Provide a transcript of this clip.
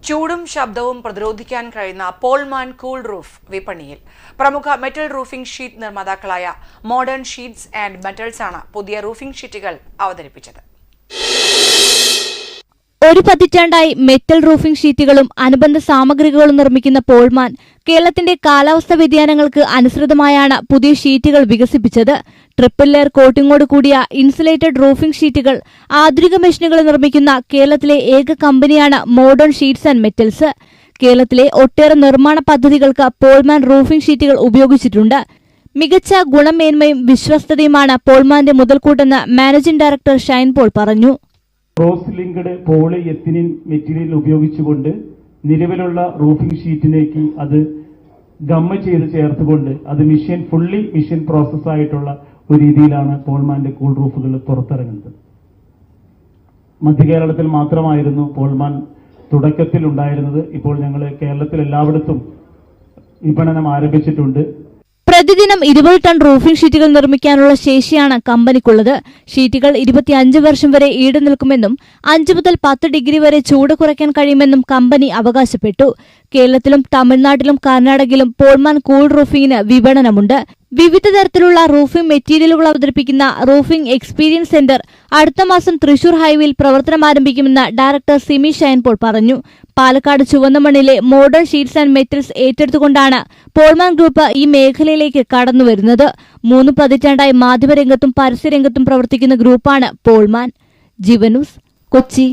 ചൂടും ശബ്ദവും പ്രതിരോധിക്കാൻ കഴിയുന്ന പോൾമാൻ കൂൾ റൂഫ് വിപണിയിൽ. പ്രമുഖ മെറ്റൽ റൂഫിംഗ് ഷീറ്റ് നിർമ്മാതാക്കളായ മോഡേൺ ഷീറ്റ്സ് ആൻഡ് മെറ്റൽസ് ആണ് പുതിയ റൂഫിംഗ് ഷീറ്റുകൾ അവതരിപ്പിച്ചത്. ഒരു പതിറ്റാണ്ടായി മെറ്റൽ റൂഫിംഗ് ഷീറ്റുകളും അനുബന്ധ സാമഗ്രികളും നിർമ്മിക്കുന്ന പോൾമാൻ കേരളത്തിന്റെ കാലാവസ്ഥാ വ്യതിയാനങ്ങൾക്ക് അനുസൃതമായാണ് പുതിയ ഷീറ്റുകൾ വികസിപ്പിച്ചത്. ട്രിപ്പിൾ ലെയർ കോട്ടിങ്ങോട് കൂടിയ ഇൻസുലേറ്റഡ് റൂഫിംഗ് ഷീറ്റുകൾ ആധുനിക മെഷീനുകൾ നിർമ്മിക്കുന്ന കേരളത്തിലെ ഏക കമ്പനിയാണ് മോഡേൺ ഷീറ്റ്സ് ആൻഡ് മെറ്റൽസ്. കേരളത്തിലെ ഒട്ടേറെ നിർമ്മാണ പദ്ധതികൾക്ക് പോൾമാൻ റൂഫിംഗ് ഷീറ്റുകൾ ഉപയോഗിച്ചിട്ടുണ്ട്. മികച്ച ഗുണമേന്മയും വിശ്വസ്തതയുമാണ് പോൾമാന്റെ മുതൽക്കൂട്ടെന്ന് മാനേജിംഗ് ഡയറക്ടർ ഷൈൻ പോൾ പറഞ്ഞു. ക്രോസ് ലിങ്ക്ഡ് പോളി എത്തിനിൻ മെറ്റീരിയൽ ഉപയോഗിച്ചുകൊണ്ട് നിലവിലുള്ള റൂഫിംഗ് ഷീറ്റിലേക്ക് അത് ഗമ്മ ചെയ്ത് ചേർത്തുകൊണ്ട് അത് ഫുള്ളി മിഷൻ പ്രോസസ് ആയിട്ടുള്ള ഒരു രീതിയിലാണ് പോൾമാന്റെ കൂൾ റൂഫുകൾ പുറത്തിറങ്ങുന്നത്. മധ്യകേരളത്തിൽ മാത്രമായിരുന്നു പോൾമാൻ തുടക്കത്തിൽ ഉണ്ടായിരുന്നത്. ഇപ്പോൾ ഞങ്ങൾ കേരളത്തിൽ എല്ലായിടത്തും വിപണനം ആരംഭിച്ചിട്ടുണ്ട്. പ്രതിദിനം 20 ടൺ റൂഫിംഗ് ഷീറ്റുകൾ നിർമ്മിക്കാനുള്ള ശേഷിയാണ് കമ്പനിക്കുള്ളത്. ഷീറ്റുകൾ 25 വർഷം വരെ ഈട് നിൽക്കുമെന്നും 5 മുതൽ 10 ഡിഗ്രി വരെ ചൂട് കുറയ്ക്കാൻ കഴിയുമെന്നും കമ്പനി അവകാശപ്പെട്ടു. കേരളത്തിലും തമിഴ്നാട്ടിലും കർണാടകയിലും പോൾമാൻ കൂൾ റൂഫിംഗിന് വിപണനമുണ്ട്. വിവിധ തരത്തിലുള്ള റൂഫിംഗ് മെറ്റീരിയലുകൾ അവതരിപ്പിക്കുന്ന റൂഫിംഗ് എക്സ്പീരിയൻസ് സെന്റർ അടുത്ത മാസം തൃശൂർ ഹൈവേയിൽ പ്രവർത്തനം ആരംഭിക്കുമെന്ന് ഡയറക്ടർ സിമി ഷൈൻ പോൾ പറഞ്ഞു. പാലക്കാട് ചുവന്നമണ്ണിലെ മോഡേൺ ഷീറ്റ്സ് ആൻഡ് മെറ്റൽസ് ഏറ്റെടുത്തുകൊണ്ടാണ് പോൾമാൻ ഗ്രൂപ്പ് ഈ മേഖലയിലേക്ക് കടന്നുവരുന്നത്. 3 പതിറ്റാണ്ടായി മാധ്യമരംഗത്തും പരസ്യരംഗത്തും പ്രവർത്തിക്കുന്ന ഗ്രൂപ്പാണ് പോൾമാൻ. ജീവൻ ന്യൂസ്, കൊച്ചി.